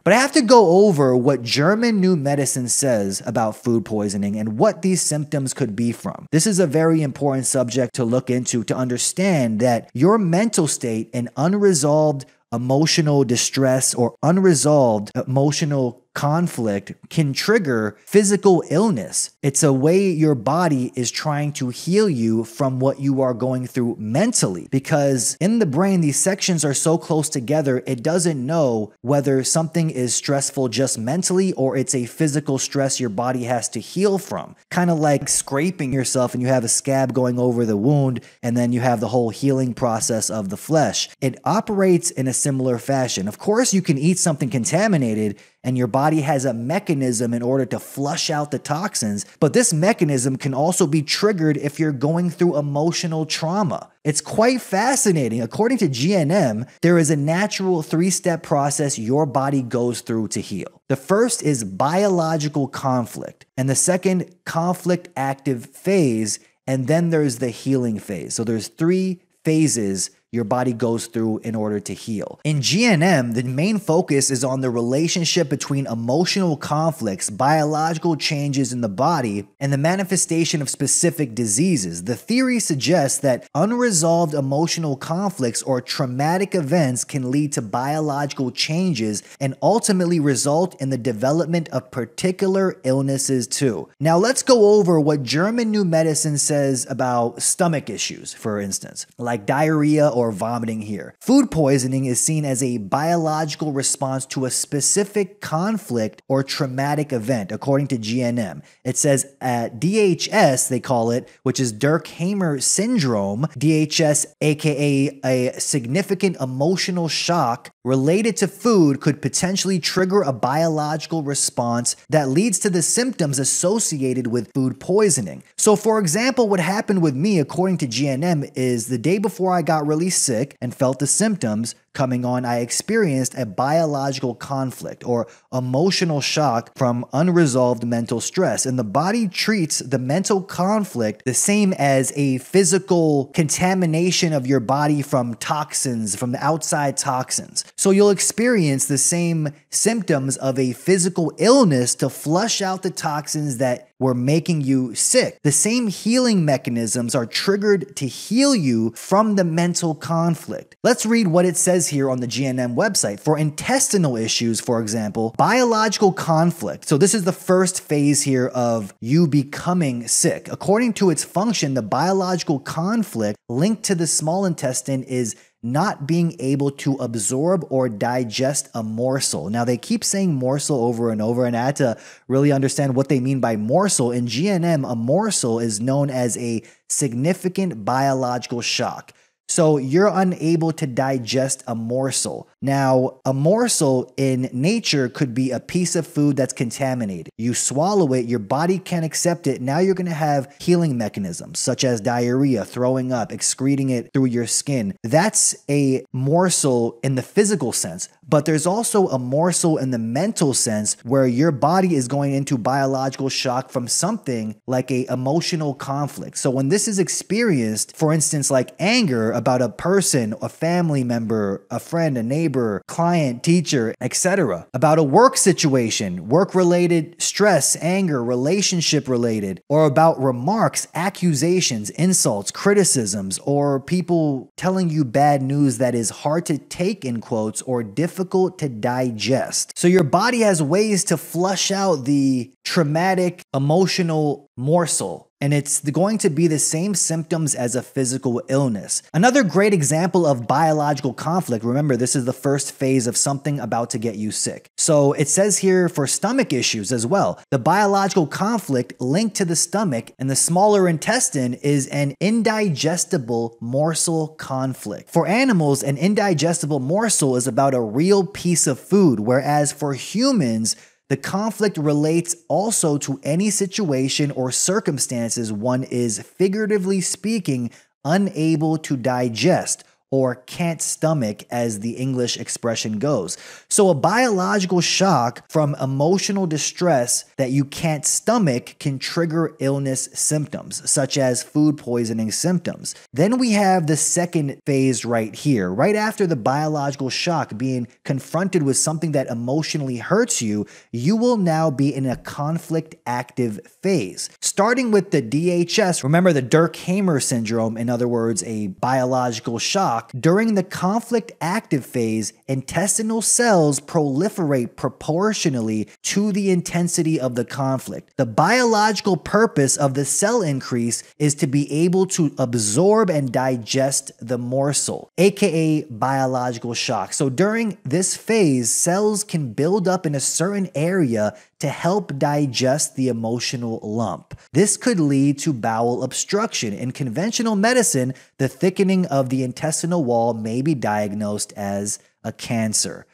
But I have to go over what German new medicine says about food poisoning and what these symptoms could be from. This is a very important subject to look into to understand that your mental state and unresolved emotional distress or unresolved emotional conflict can trigger physical illness. It's a way your body is trying to heal you from what you are going through mentally, because in the brain, these sections are so close together, it doesn't know whether something is stressful just mentally or it's a physical stress your body has to heal from. Kind of like scraping yourself and you have a scab going over the wound, and then you have the whole healing process of the flesh. It operates in a similar fashion. Of course, you can eat something contaminated and your body has a mechanism in order to flush out the toxins, but this mechanism can also be triggered if you're going through emotional trauma. It's quite fascinating. According to GNM, there is a natural 3-step process your body goes through to heal. The first is biological conflict, and the second, conflict active phase, and then there's the healing phase. So there's 3 phases your body goes through in order to heal. In GNM, the main focus is on the relationship between emotional conflicts, biological changes in the body, and the manifestation of specific diseases. The theory suggests that unresolved emotional conflicts or traumatic events can lead to biological changes and ultimately result in the development of particular illnesses too. Now let's go over what German new medicine says about stomach issues, for instance, like diarrhea or vomiting here. Food poisoning is seen as a biological response to a specific conflict or traumatic event, according to GNM. It says DHS, they call it, which is Durkheim syndrome, DHS, aka a significant emotional shock related to food, could potentially trigger a biological response that leads to the symptoms associated with food poisoning. So for example, what happened with me, according to GNM, is the day before I got really sick and felt the symptoms coming on, I experienced a biological conflict or emotional shock from unresolved mental stress. And the body treats the mental conflict the same as a physical contamination of your body from toxins, from the outside toxins. So you'll experience the same symptoms of a physical illness to flush out the toxins that were making you sick. The same healing mechanisms are triggered to heal you from the mental conflict. Let's read what it says here on the GNM website. For intestinal issues, for example, biological conflict. So this is the first phase here of you becoming sick. According to its function, the biological conflict linked to the small intestine is not being able to absorb or digest a morsel. Now, they keep saying morsel over and over, and I had to really understand what they mean by morsel. In GNM, a morsel is known as a significant biological shock. So you're unable to digest a morsel. Now, a morsel in nature could be a piece of food that's contaminated. You swallow it, your body can't accept it. Now you're going to have healing mechanisms such as diarrhea, throwing up, excreting it through your skin. That's a morsel in the physical sense. But there's also a morsel in the mental sense where your body is going into biological shock from something like an emotional conflict. So when this is experienced, for instance, like anger about a person, a family member, a friend, a neighbor, client, teacher, etc., about a work situation, work-related stress, anger, relationship-related, or about remarks, accusations, insults, criticisms, or people telling you bad news that is hard to take in quotes or difficult to digest. So your body has ways to flush out the traumatic emotional morsel, and it's going to be the same symptoms as a physical illness. Another great example of biological conflict, remember this is the first phase of something about to get you sick. So it says here for stomach issues as well, the biological conflict linked to the stomach and the smaller intestine is an indigestible morsel conflict. For animals, an indigestible morsel is about a real piece of food, whereas for humans, the conflict relates also to any situation or circumstances one is, figuratively speaking, unable to digest, or can't stomach, as the English expression goes. So a biological shock from emotional distress that you can't stomach can trigger illness symptoms, such as food poisoning symptoms. Then we have the second phase right here. Right after the biological shock, being confronted with something that emotionally hurts you, you will now be in a conflict active phase. Starting with the DHS, remember the Durkheim syndrome, in other words, a biological shock. During the conflict active phase, intestinal cells proliferate proportionally to the intensity of the conflict. The biological purpose of the cell increase is to be able to absorb and digest the morsel, aka biological shock. So during this phase, cells can build up in a certain area to help digest the emotional lump. This could lead to bowel obstruction. In conventional medicine, the thickening of the intestinal wall may be diagnosed as a cancer.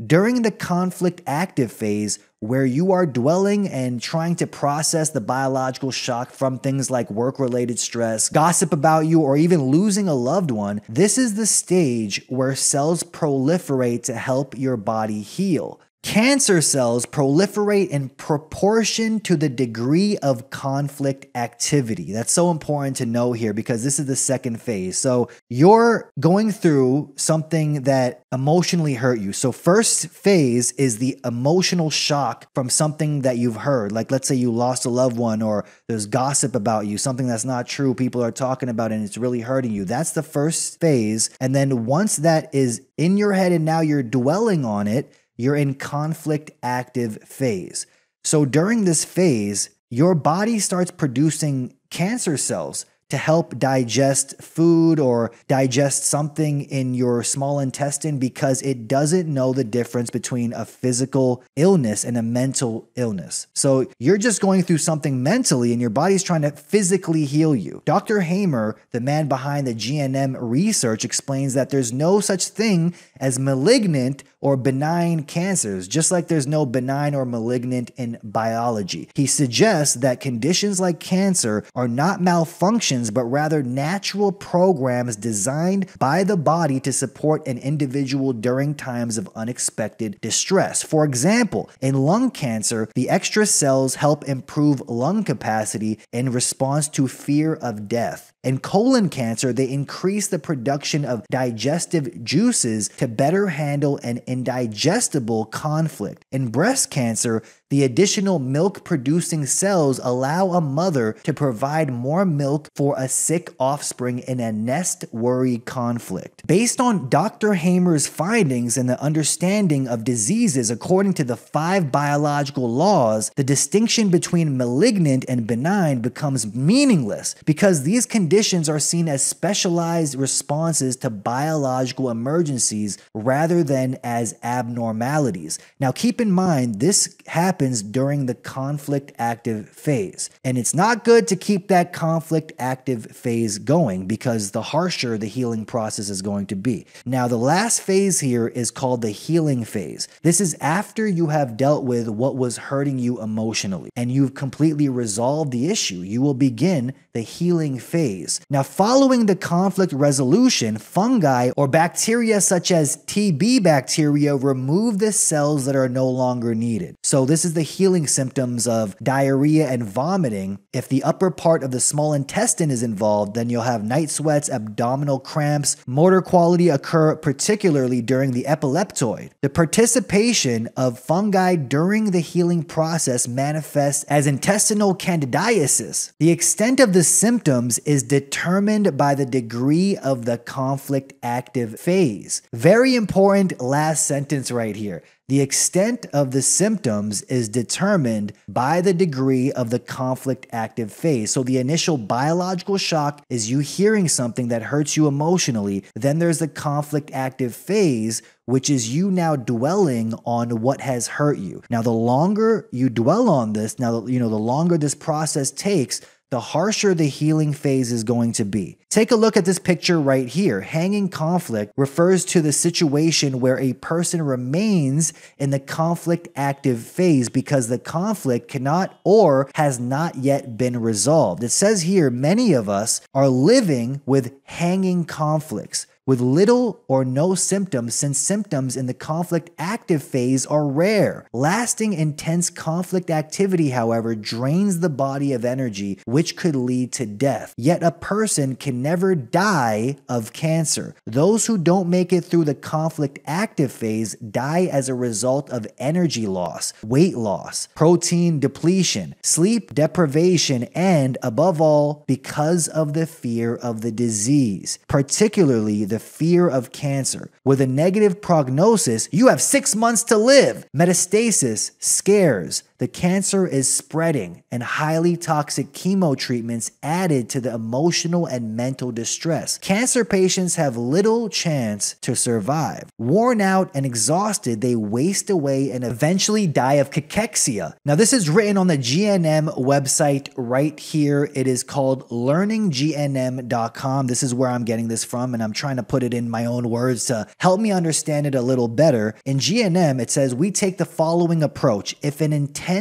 During the conflict active phase, where you are dwelling and trying to process the biological shock from things like work-related stress, gossip about you, or even losing a loved one, this is the stage where cells proliferate to help your body heal. Cancer cells proliferate in proportion to the degree of conflict activity. That's so important to know here because this is the second phase. So you're going through something that emotionally hurt you. So first phase is the emotional shock from something that you've heard. Like let's say you lost a loved one or there's gossip about you, something that's not true, people are talking about it and it's really hurting you. That's the first phase. And then once that is in your head and now you're dwelling on it, you're in conflict active phase. So during this phase, your body starts producing cancer cells to help digest food or digest something in your small intestine because it doesn't know the difference between a physical illness and a mental illness. So you're just going through something mentally and your body's trying to physically heal you. Dr. Hamer, the man behind the GNM research, explains that there's no such thing as malignant or benign cancers, just like there's no benign or malignant in biology. He suggests that conditions like cancer are not malfunctions, but rather natural programs designed by the body to support an individual during times of unexpected distress. For example, in lung cancer, the extra cells help improve lung capacity in response to fear of death. In colon cancer, they increase the production of digestive juices to better handle an indigestible conflict. In breast cancer, the additional milk-producing cells allow a mother to provide more milk for a sick offspring in a nest-worry conflict. Based on Dr. Hamer's findings and the understanding of diseases according to the 5 biological laws, the distinction between malignant and benign becomes meaningless because these conditions are seen as specialized responses to biological emergencies rather than as abnormalities. Now keep in mind, this happens during the conflict active phase. And it's not good to keep that conflict active phase going because the harsher the healing process is going to be. Now, the last phase here is called the healing phase. This is after you have dealt with what was hurting you emotionally and you've completely resolved the issue. You will begin the healing phase. Now, following the conflict resolution, fungi or bacteria such as TB bacteria remove the cells that are no longer needed. So this is the healing symptoms of diarrhea and vomiting. If the upper part of the small intestine is involved, then you'll have night sweats, abdominal cramps. Motor quality occur particularly during the epileptoid. The participation of fungi during the healing process manifests as intestinal candidiasis. The extent of the symptoms is determined by the degree of the conflict active phase. Very important last sentence right here. The extent of the symptoms is determined by the degree of the conflict active phase. So the initial biological shock is you hearing something that hurts you emotionally. Then there's the conflict active phase, which is you now dwelling on what has hurt you. Now, the longer you dwell on this, the longer this process takes, the harsher the healing phase is going to be. Take a look at this picture right here. Hanging conflict refers to the situation where a person remains in the conflict active phase because the conflict cannot or has not yet been resolved. It says here, many of us are living with hanging conflicts, with little or no symptoms, since symptoms in the conflict active phase are rare. Lasting intense conflict activity, however, drains the body of energy, which could lead to death. Yet a person can never die of cancer. Those who don't make it through the conflict active phase die as a result of energy loss, weight loss, protein depletion, sleep deprivation, and above all, because of the fear of the disease, particularly the fear of cancer. With a negative prognosis, you have 6 months to live. Metastasis scares. The cancer is spreading, and highly toxic chemo treatments added to the emotional and mental distress. Cancer patients have little chance to survive. Worn out and exhausted, they waste away and eventually die of cachexia. Now, this is written on the GNM website right here. It is called learninggnm.com. This is where I'm getting this from, and I'm trying to put it in my own words to help me understand it a little better. In GNM, it says, we take the following approach. If an intense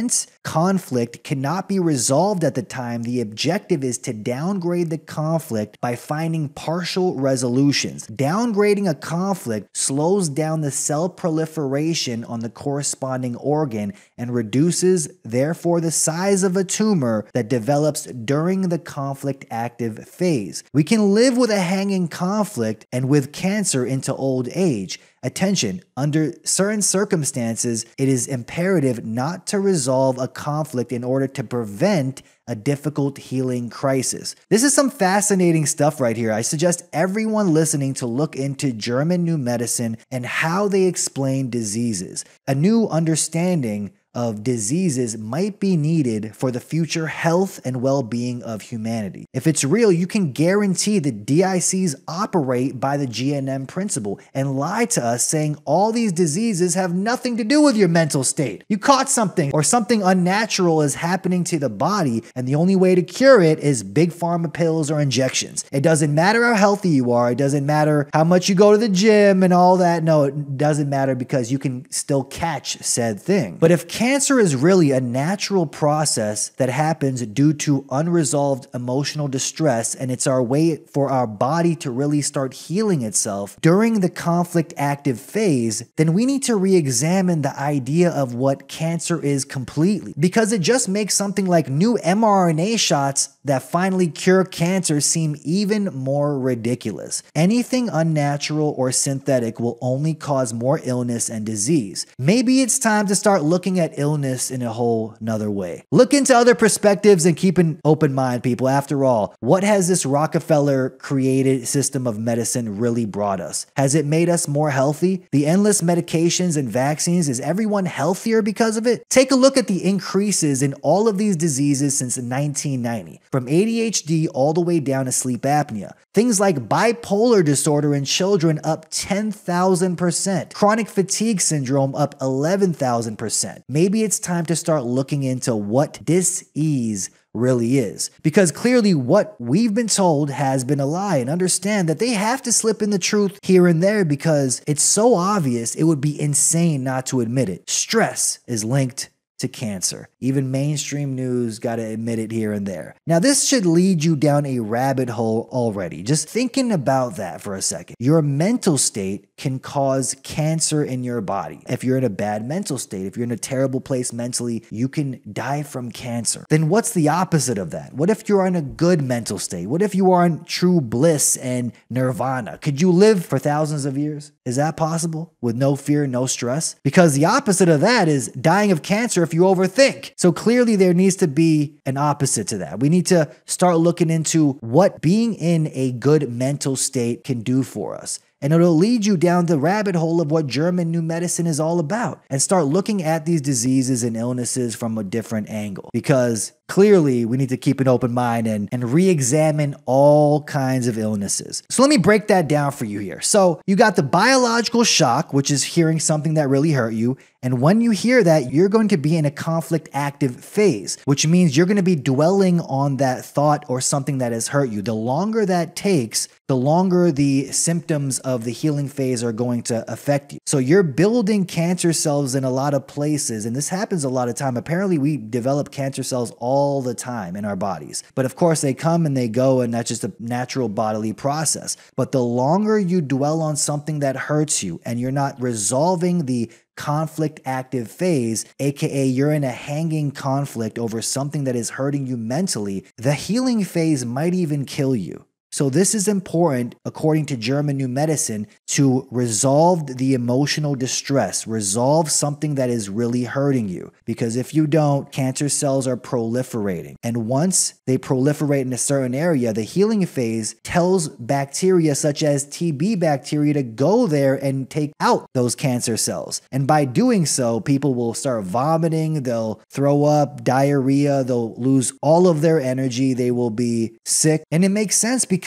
conflict cannot be resolved at the time, the objective is to downgrade the conflict by finding partial resolutions. Downgrading a conflict slows down the cell proliferation on the corresponding organ and reduces, therefore, the size of a tumor that develops during the conflict active phase. We can live with a hanging conflict and with cancer into old age. Attention, under certain circumstances, it is imperative not to resolve a conflict in order to prevent a difficult healing crisis. This is some fascinating stuff right here. I suggest everyone listening to look into German New Medicine and how they explain diseases. A new understanding of diseases might be needed for the future health and well-being of humanity. If it's real, you can guarantee that DICs operate by the GNM principle and lie to us saying all these diseases have nothing to do with your mental state. You caught something or something unnatural is happening to the body, and the only way to cure it is big pharma pills or injections. It doesn't matter how healthy you are. It doesn't matter how much you go to the gym and all that. No, it doesn't matter because you can still catch said thing. But if cancer is really a natural process that happens due to unresolved emotional distress, and it's our way for our body to really start healing itself during the conflict active phase, then we need to re-examine the idea of what cancer is completely, because it just makes something like new mRNA shots that finally cure cancer seem even more ridiculous. Anything unnatural or synthetic will only cause more illness and disease. Maybe it's time to start looking at illness in a whole nother way. Look into other perspectives and keep an open mind, people. After all, what has this Rockefeller created system of medicine really brought us? Has it made us more healthy? The endless medications and vaccines, is everyone healthier because of it? Take a look at the increases in all of these diseases since 1990, from ADHD all the way down to sleep apnea. Things like bipolar disorder in children up 10,000%, chronic fatigue syndrome up 11,000%. Maybe it's time to start looking into what dis-ease really is, because clearly what we've been told has been a lie, and understand that they have to slip in the truth here and there because it's so obvious it would be insane not to admit it. Stress is linked to cancer. Even mainstream news got to admit it here and there. Now, this should lead you down a rabbit hole already. Just thinking about that for a second. Your mental state can cause cancer in your body. If you're in a bad mental state, if you're in a terrible place mentally, you can die from cancer. Then what's the opposite of that? What if you're in a good mental state? What if you are in true bliss and nirvana? Could you live for thousands of years? Is that possible? With no fear, no stress? Because the opposite of that is dying of cancer if you overthink. So clearly there needs to be an opposite to that. We need to start looking into what being in a good mental state can do for us. And it'll lead you down the rabbit hole of what German New Medicine is all about, and start looking at these diseases and illnesses from a different angle. Because clearly we need to keep an open mind and re-examine all kinds of illnesses. So let me break that down for you here. So you got the biological shock, which is hearing something that really hurt you, And when you hear that, you're going to be in a conflict active phase, which means you're going to be dwelling on that thought or something that has hurt you. The longer that takes, the longer the symptoms of the healing phase are going to affect you. So you're building cancer cells in a lot of places, and this happens a lot of time. Apparently, we develop cancer cells all the time in our bodies. But of course, they come and they go, and that's just a natural bodily process. But the longer you dwell on something that hurts you and you're not resolving the conflict active phase, aka you're in a hanging conflict over something that is hurting you mentally, the healing phase might even kill you. So this is important, according to German New Medicine, to resolve the emotional distress, resolve something that is really hurting you. Because if you don't, cancer cells are proliferating. And once they proliferate in a certain area, the healing phase tells bacteria such as TB bacteria to go there and take out those cancer cells. And by doing so, people will start vomiting, they'll throw up, diarrhea, they'll lose all of their energy, they will be sick. And it makes sense because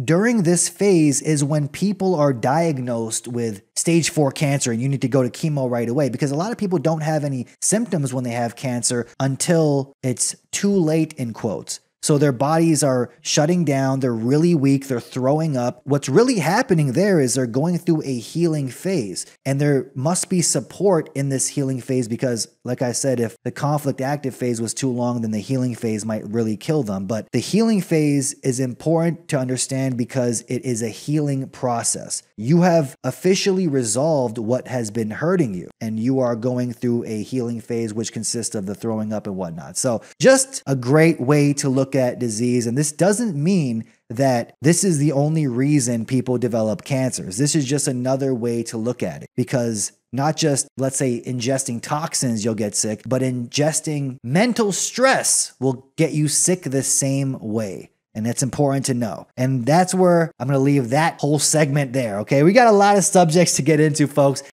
during this phase is when people are diagnosed with stage 4 cancer and you need to go to chemo right away, because a lot of people don't have any symptoms when they have cancer until it's too late, in quotes. So their bodies are shutting down, they're really weak, they're throwing up. What's really happening there is they're going through a healing phase, and there must be support in this healing phase because, like I said, if the conflict active phase was too long, then the healing phase might really kill them. But the healing phase is important to understand because it is a healing process. You have officially resolved what has been hurting you, and you are going through a healing phase, which consists of the throwing up and whatnot. So just a great way to look at disease. And this doesn't mean that this is the only reason people develop cancers. This is just another way to look at it, because not just, let's say, ingesting toxins, you'll get sick, but ingesting mental stress will get you sick the same way. And that's important to know. And that's where I'm going to leave that whole segment there. Okay. We got a lot of subjects to get into, folks.